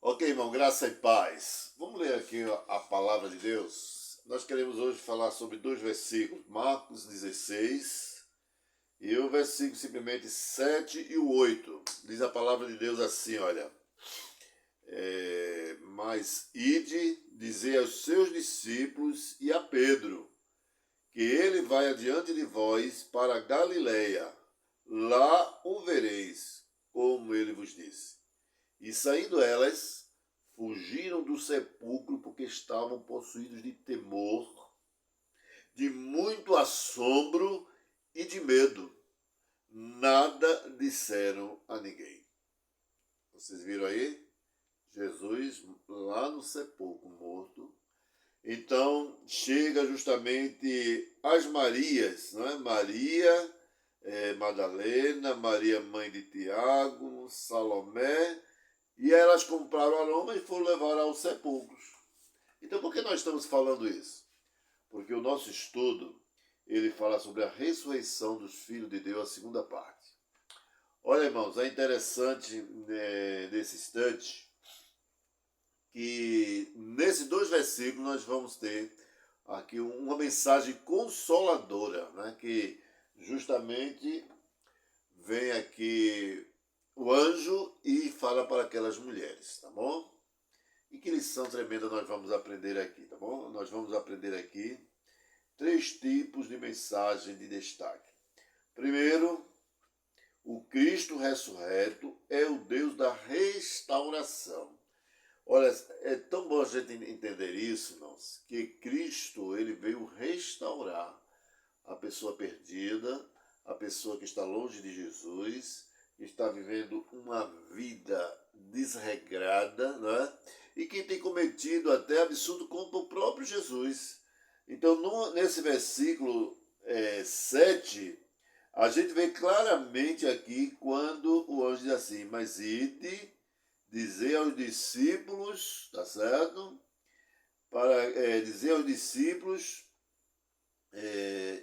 Ok, irmão, graça e paz. Vamos ler aqui a palavra de Deus. Nós queremos hoje falar sobre dois versículos, Marcos 16 e o versículo simplesmente 7 e o 8. Diz a palavra de Deus assim, olha. Mas ide, dizei aos seus discípulos e a Pedro, que ele vai adiante de vós para Galileia. Lá o vereis, como ele vos disse. E saindo elas, fugiram do sepulcro porque estavam possuídos de temor, de muito assombro e de medo. Nada disseram a ninguém. Vocês viram aí? Jesus lá no sepulcro morto. Então chega justamente as Marias, não é? Maria Madalena, Maria mãe de Tiago, Salomé, e elas compraram aroma e foram levar aos sepulcros. Então por que nós estamos falando isso? Porque o nosso estudo, ele fala sobre a ressurreição dos filhos de Deus, a segunda parte. Olha, irmãos, é interessante nesse instante que nesses dois versículos nós vamos ter aqui uma mensagem consoladora, né? Que justamente vem aqui o anjo e fala para aquelas mulheres, tá bom? E que lição tremenda nós vamos aprender aqui, tá bom? Nós vamos aprender aqui 3 tipos de mensagem de destaque. Primeiro, o Cristo ressurreto é o Deus da restauração. Olha, é tão bom a gente entender isso, irmãos, que Cristo ele veio restaurar a pessoa perdida, a pessoa que está longe de Jesus, que está vivendo uma vida desregrada, né? E que tem cometido até absurdo contra o próprio Jesus. Então, nesse versículo 7, a gente vê claramente aqui quando o anjo diz assim, mas ide, dizer aos discípulos, tá certo? Para dizer aos discípulos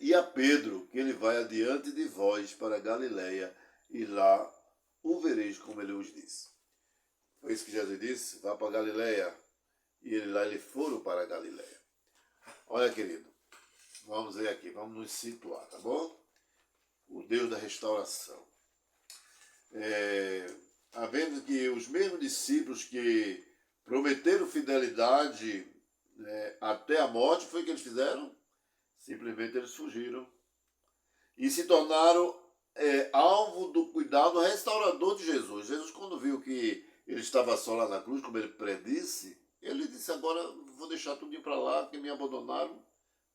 e a Pedro, que ele vai adiante de vós para Galileia, e lá o vereis como ele os disse. Foi isso que Jesus disse, vá para Galileia, e eles foram para Galileia. Olha, querido, vamos ver aqui, vamos nos situar, tá bom? O Deus da restauração. Havendo que os mesmos discípulos que prometeram fidelidade até a morte, foi o que eles fizeram? Simplesmente eles fugiram e se tornaram alvo do cuidado restaurador de Jesus. Jesus, quando viu que ele estava só lá na cruz, como ele predisse, ele disse, agora vou deixar tudo para lá, que me abandonaram.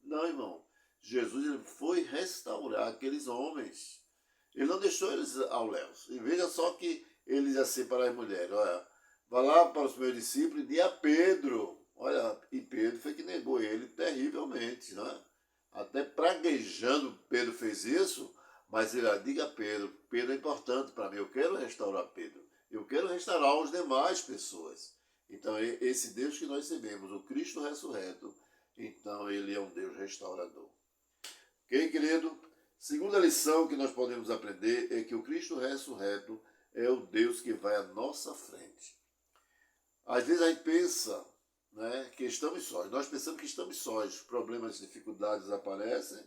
Não, irmão. Jesus ele foi restaurar aqueles homens. Ele não deixou eles ao léus. E veja só que ele diz assim para as mulheres, olha, vá lá para os meus discípulos e diga a Pedro. Olha, e Pedro foi que negou ele terrivelmente, né? Até praguejando Pedro fez isso, mas ele diga a Pedro, Pedro é importante para mim, eu quero restaurar Pedro. Eu quero restaurar as demais pessoas. Então, esse Deus que nós servimos, o Cristo ressurreto, então ele é um Deus restaurador. Ok, querido? Segunda lição que nós podemos aprender é que o Cristo ressurreto é o Deus que vai à nossa frente. Às vezes a gente pensa, né, que estamos sós. Nós pensamos que estamos sós. Problemas, dificuldades aparecem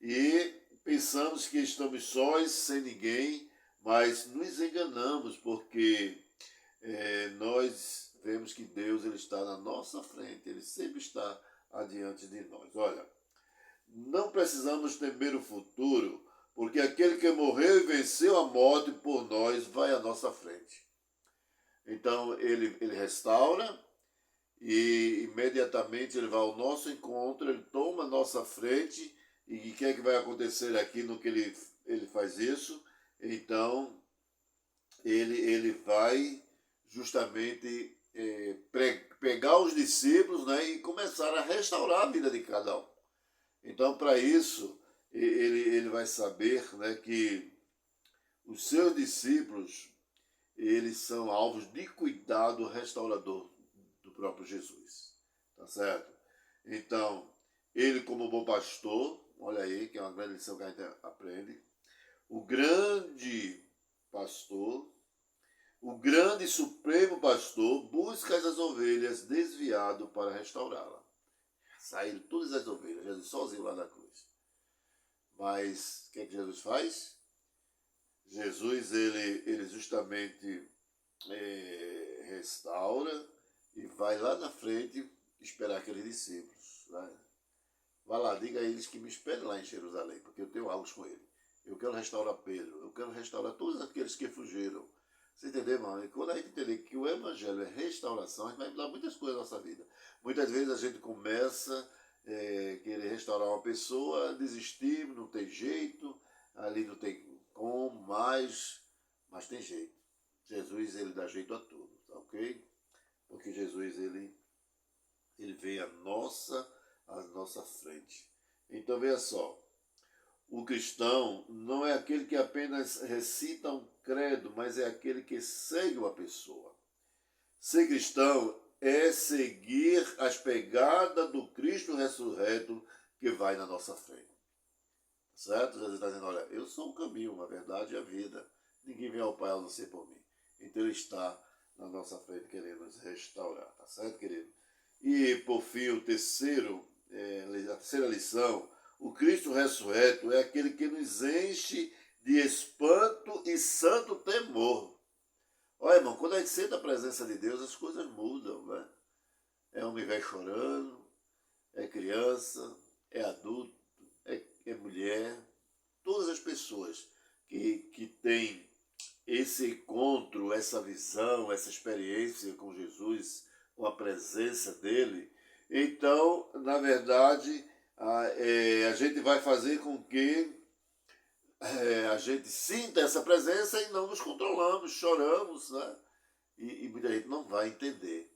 e pensamos que estamos sós, sem ninguém, mas nos enganamos porque nós vemos que Deus ele está na nossa frente, ele sempre está adiante de nós. Olha, não precisamos temer o futuro, porque aquele que morreu e venceu a morte por nós vai à nossa frente. Então ele restaura e imediatamente ele vai ao nosso encontro, ele toma a nossa frente e o que é que vai acontecer aqui no que ele faz isso? Então ele vai justamente pegar os discípulos, né, e começar a restaurar a vida de cada um. Então, para isso, ele vai saber, né, que os seus discípulos, eles são alvos de cuidado restaurador do próprio Jesus. Tá certo? Então, ele como bom pastor, olha aí, que é uma grande lição que a gente aprende, o grande pastor o grande e supremo pastor busca as ovelhas desviado para restaurá-la. Saíram todas as ovelhas, Jesus sozinho lá na cruz. Mas o que é que Jesus faz? Jesus, ele justamente restaura e vai lá na frente esperar aqueles discípulos. Né? Vai lá, diga a eles que me esperem lá em Jerusalém, porque eu tenho algo com ele. Eu quero restaurar Pedro, eu quero restaurar todos aqueles que fugiram. Você entendeu, irmão? E quando a gente entender que o Evangelho é restauração, a gente vai mudar muitas coisas na nossa vida. Muitas vezes a gente começa querer restaurar uma pessoa, desistir, não tem jeito, ali não tem como mais, mas tem jeito. Jesus, ele dá jeito a tudo, tá ok? Porque Jesus, ele vem à nossa frente. Então, veja só, o cristão não é aquele que apenas recita um credo, mas é aquele que segue uma pessoa. Ser cristão é seguir as pegadas do Cristo ressurreto que vai na nossa frente. Certo? Jesus está dizendo, olha, eu sou o caminho, a verdade e a vida. Ninguém vem ao Pai a não ser por mim. Então ele está na nossa frente querendo nos restaurar. Tá certo, querido? E por fim, a terceira lição, o Cristo ressurreto é aquele que nos enche de espanto e santo temor. Olha, irmão, quando a gente sente a presença de Deus, as coisas mudam, né? É homem velho chorando, é criança, é adulto, é mulher. Todas as pessoas que têm esse encontro, essa visão, essa experiência com Jesus, com a presença dele, então, na verdade, a gente vai fazer com que a gente sinta essa presença e não nos controlamos, choramos, né? E muita gente não vai entender.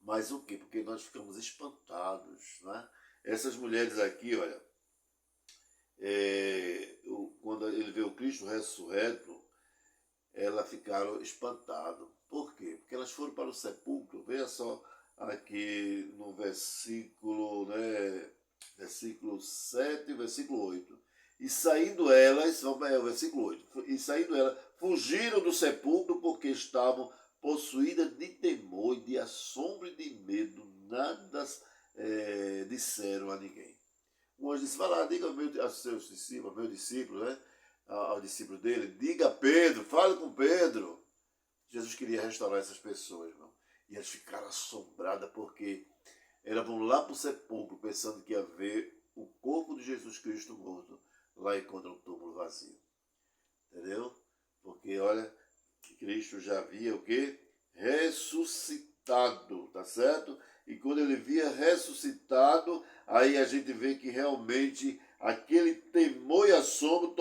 Mas o quê? Porque nós ficamos espantados, né? Essas mulheres aqui, olha, quando ele vê o Cristo ressurreto, elas ficaram espantadas. Por quê? Porque elas foram para o sepulcro. Veja só aqui no versículo 7 e versículo 8. E saindo elas, o versículo 8, e saindo elas, fugiram do sepulcro porque estavam possuídas de temor e de assombro e de medo, nada disseram a ninguém. Um anjo disse, vai lá, diga aos seus discípulos, meu discípulo, né? Ao discípulo dele, diga a Pedro, fale com Pedro. Jesus queria restaurar essas pessoas, irmão. E elas ficaram assombradas porque elas vão lá para o sepulcro pensando que ia ver o corpo de Jesus Cristo morto. Lá encontram um túmulo vazio. Entendeu? Porque, olha, Cristo já havia o quê? Ressuscitado, tá certo? E quando ele via ressuscitado, aí a gente vê que realmente aquele temor e assombro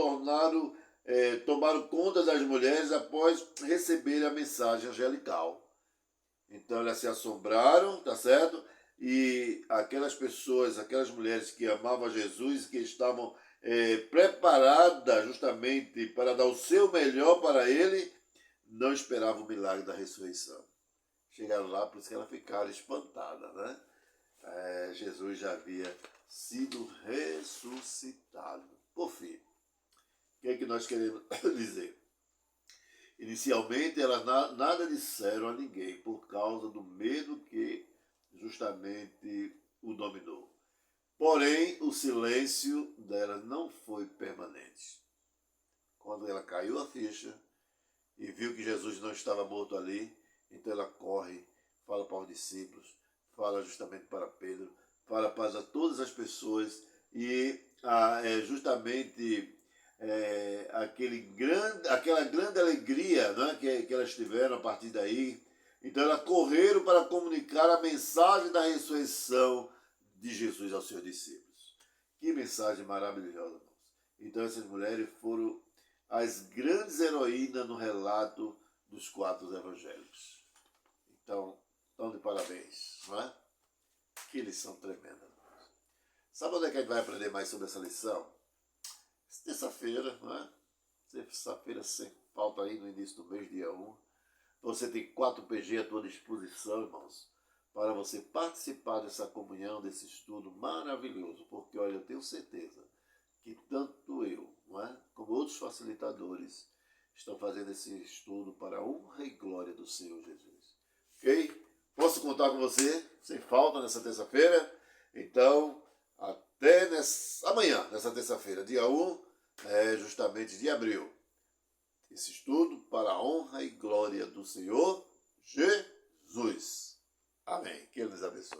tomaram conta das mulheres após receberem a mensagem angelical. Então elas se assombraram, tá certo? E aquelas pessoas, aquelas mulheres que amavam Jesus, que estavam preparadas justamente para dar o seu melhor para ele, não esperavam o milagre da ressurreição. Chegaram lá, por isso que elas ficaram espantadas, né? Jesus já havia sido ressuscitado. Por fim, o que é que nós queremos dizer? Inicialmente, elas nada disseram a ninguém por causa do medo que justamente o dominou. Porém, o silêncio dela não foi permanente. Quando ela caiu a ficha e viu que Jesus não estava morto ali, então ela corre, fala para os discípulos, fala justamente para Pedro, fala para todas as pessoas e justamente aquela grande alegria, né, que elas tiveram a partir daí. Então elas correram para comunicar a mensagem da ressurreição de Jesus aos seus discípulos. Que mensagem maravilhosa, irmãos. Então essas mulheres foram as grandes heroínas no relato dos 4 evangelhos. Então, estão de parabéns, não é? Que lição tremenda. Sabe onde é que a gente vai aprender mais sobre essa lição? Terça-feira, não é? Terça-feira sem falta aí no início do mês, dia 1. Você tem 4 PG à tua disposição, irmãos, para você participar dessa comunhão, desse estudo maravilhoso. Porque, olha, eu tenho certeza que tanto eu, não é, como outros facilitadores, estão fazendo esse estudo para a honra e glória do Senhor Jesus. Ok? Posso contar com você, sem falta, nessa terça-feira? Então, até amanhã, nessa terça-feira, dia 1, justamente de abril. Esse estudo para a honra e glória do Senhor Jesus. Amém. Que Ele nos abençoe.